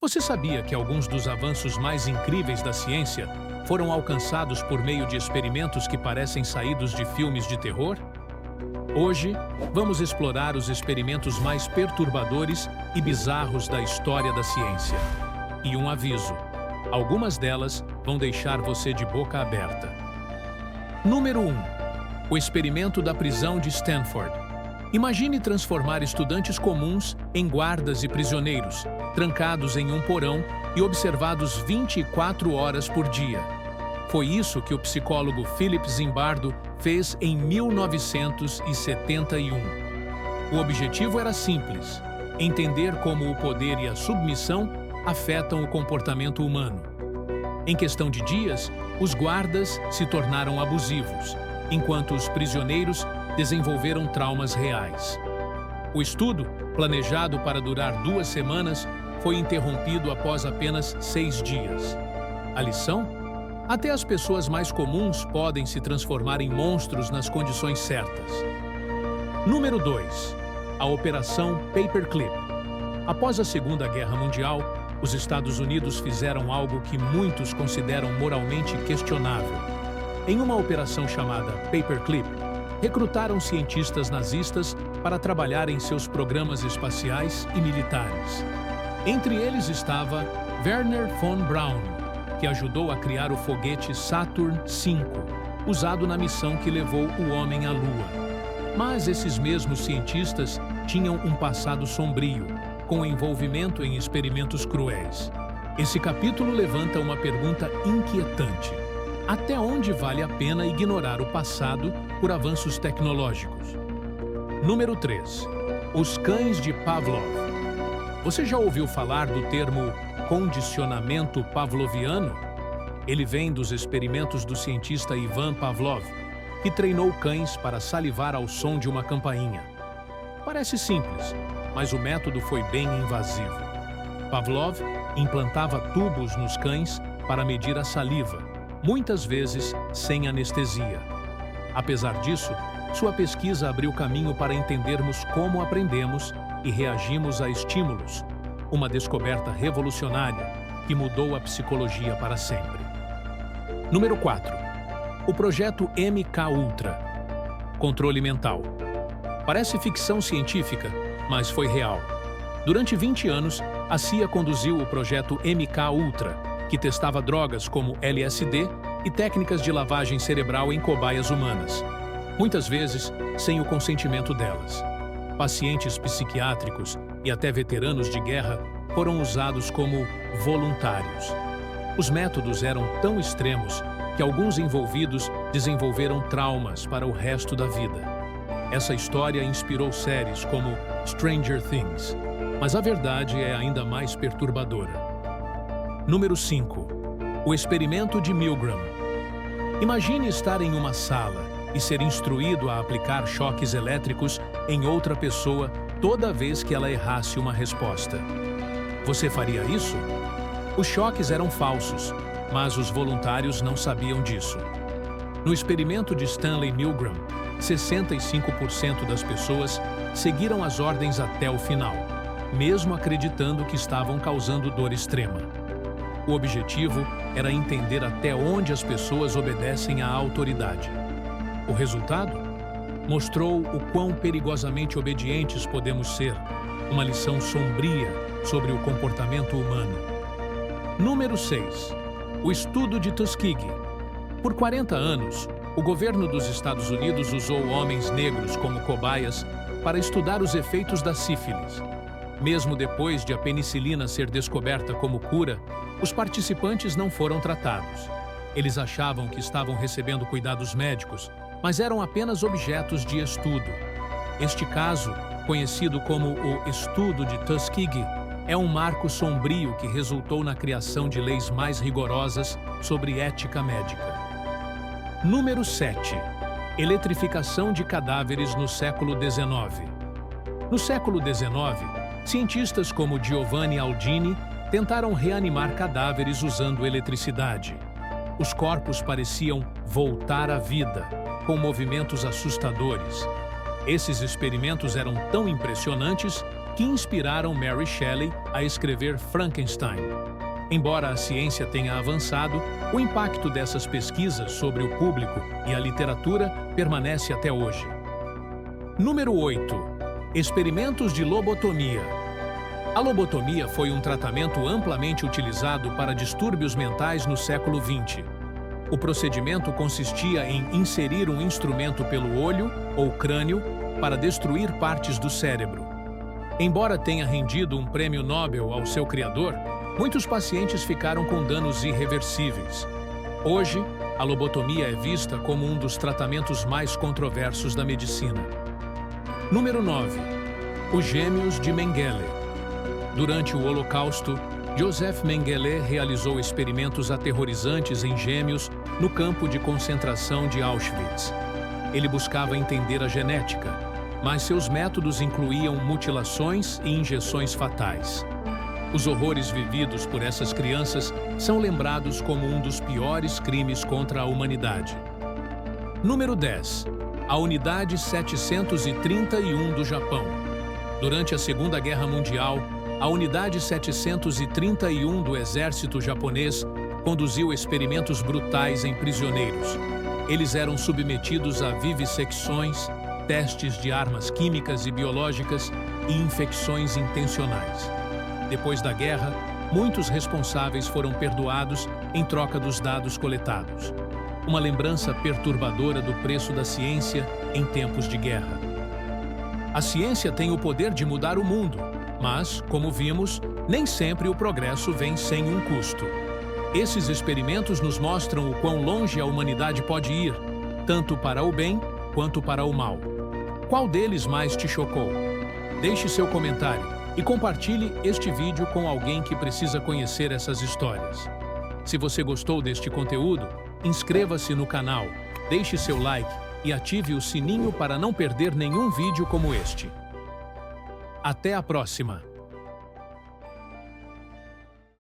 Você sabia que alguns dos avanços mais incríveis da ciência foram alcançados por meio de experimentos que parecem saídos de filmes de terror? Hoje, vamos explorar os experimentos mais perturbadores e bizarros da história da ciência. E um aviso: algumas delas vão deixar você de boca aberta. Número 1. O experimento da prisão de Stanford. Imagine transformar estudantes comuns em guardas e prisioneiros, trancados em um porão e observados 24 horas por dia. Foi isso que o psicólogo Philip Zimbardo fez em 1971. O objetivo era simples: entender como o poder e a submissão afetam o comportamento humano. Em questão de dias, os guardas se tornaram abusivos, enquanto os prisioneiros desenvolveram traumas reais. O estudo, planejado para durar 2 semanas, foi interrompido após apenas 6 dias. A lição? Até as pessoas mais comuns podem se transformar em monstros nas condições certas. Número 2. A Operação Paperclip. Após a Segunda Guerra Mundial, os Estados Unidos fizeram algo que muitos consideram moralmente questionável. Em uma operação chamada Paperclip, recrutaram cientistas nazistas para trabalhar em seus programas espaciais e militares. Entre eles estava Wernher von Braun, que ajudou a criar o foguete Saturn V, usado na missão que levou o homem à Lua. Mas esses mesmos cientistas tinham um passado sombrio, com envolvimento em experimentos cruéis. Esse capítulo levanta uma pergunta inquietante: até onde vale a pena ignorar o passado por avanços tecnológicos? Número 3. Os cães de Pavlov. Você já ouviu falar do termo condicionamento pavloviano? Ele vem dos experimentos do cientista Ivan Pavlov, que treinou cães para salivar ao som de uma campainha. Parece simples, mas o método foi bem invasivo. Pavlov implantava tubos nos cães para medir a saliva, muitas vezes sem anestesia. Apesar disso, sua pesquisa abriu caminho para entendermos como aprendemos e reagimos a estímulos, uma descoberta revolucionária que mudou a psicologia para sempre. Número 4. O projeto MKUltra. Controle mental. Parece ficção científica, mas foi real. Durante 20 anos, a CIA conduziu o projeto MKUltra, que testava drogas como LSD e técnicas de lavagem cerebral em cobaias humanas, muitas vezes sem o consentimento delas. Pacientes psiquiátricos e até veteranos de guerra foram usados como voluntários. Os métodos eram tão extremos que alguns envolvidos desenvolveram traumas para o resto da vida. Essa história inspirou séries como Stranger Things, mas a verdade é ainda mais perturbadora. Número 5. O experimento de Milgram. Imagine estar em uma sala e ser instruído a aplicar choques elétricos em outra pessoa toda vez que ela errasse uma resposta. Você faria isso? Os choques eram falsos, mas os voluntários não sabiam disso. No experimento de Stanley Milgram, 65% das pessoas seguiram as ordens até o final, mesmo acreditando que estavam causando dor extrema. O objetivo era entender até onde as pessoas obedecem à autoridade. O resultado? Mostrou o quão perigosamente obedientes podemos ser, uma lição sombria sobre o comportamento humano. Número 6. O estudo de Tuskegee. Por 40 anos, o governo dos Estados Unidos usou homens negros como cobaias para estudar os efeitos da sífilis. Mesmo depois de a penicilina ser descoberta como cura, os participantes não foram tratados. Eles achavam que estavam recebendo cuidados médicos, mas eram apenas objetos de estudo. Este caso, conhecido como o Estudo de Tuskegee, é um marco sombrio que resultou na criação de leis mais rigorosas sobre ética médica. Número 7. Eletrificação de cadáveres no século XIX. No século XIX, cientistas como Giovanni Aldini tentaram reanimar cadáveres usando eletricidade. Os corpos pareciam voltar à vida, com movimentos assustadores. Esses experimentos eram tão impressionantes que inspiraram Mary Shelley a escrever Frankenstein. Embora a ciência tenha avançado, o impacto dessas pesquisas sobre o público e a literatura permanece até hoje. Número 8. Experimentos de lobotomia. A lobotomia foi um tratamento amplamente utilizado para distúrbios mentais no século XX. O procedimento consistia em inserir um instrumento pelo olho ou crânio para destruir partes do cérebro. Embora tenha rendido um prêmio Nobel ao seu criador, muitos pacientes ficaram com danos irreversíveis. Hoje, a lobotomia é vista como um dos tratamentos mais controversos da medicina. Número 9. Os gêmeos de Mengele. Durante o Holocausto, Joseph Mengele realizou experimentos aterrorizantes em gêmeos no campo de concentração de Auschwitz. Ele buscava entender a genética, mas seus métodos incluíam mutilações e injeções fatais. Os horrores vividos por essas crianças são lembrados como um dos piores crimes contra a humanidade. Número 10. A Unidade 731 do Japão. Durante a Segunda Guerra Mundial, a Unidade 731 do Exército Japonês conduziu experimentos brutais em prisioneiros. Eles eram submetidos a vivissecções, testes de armas químicas e biológicas e infecções intencionais. Depois da guerra, muitos responsáveis foram perdoados em troca dos dados coletados. Uma lembrança perturbadora do preço da ciência em tempos de guerra. A ciência tem o poder de mudar o mundo, mas, como vimos, nem sempre o progresso vem sem um custo. Esses experimentos nos mostram o quão longe a humanidade pode ir, tanto para o bem quanto para o mal. Qual deles mais te chocou? Deixe seu comentário e compartilhe este vídeo com alguém que precisa conhecer essas histórias. Se você gostou deste conteúdo, inscreva-se no canal, deixe seu like e ative o sininho para não perder nenhum vídeo como este. Até a próxima!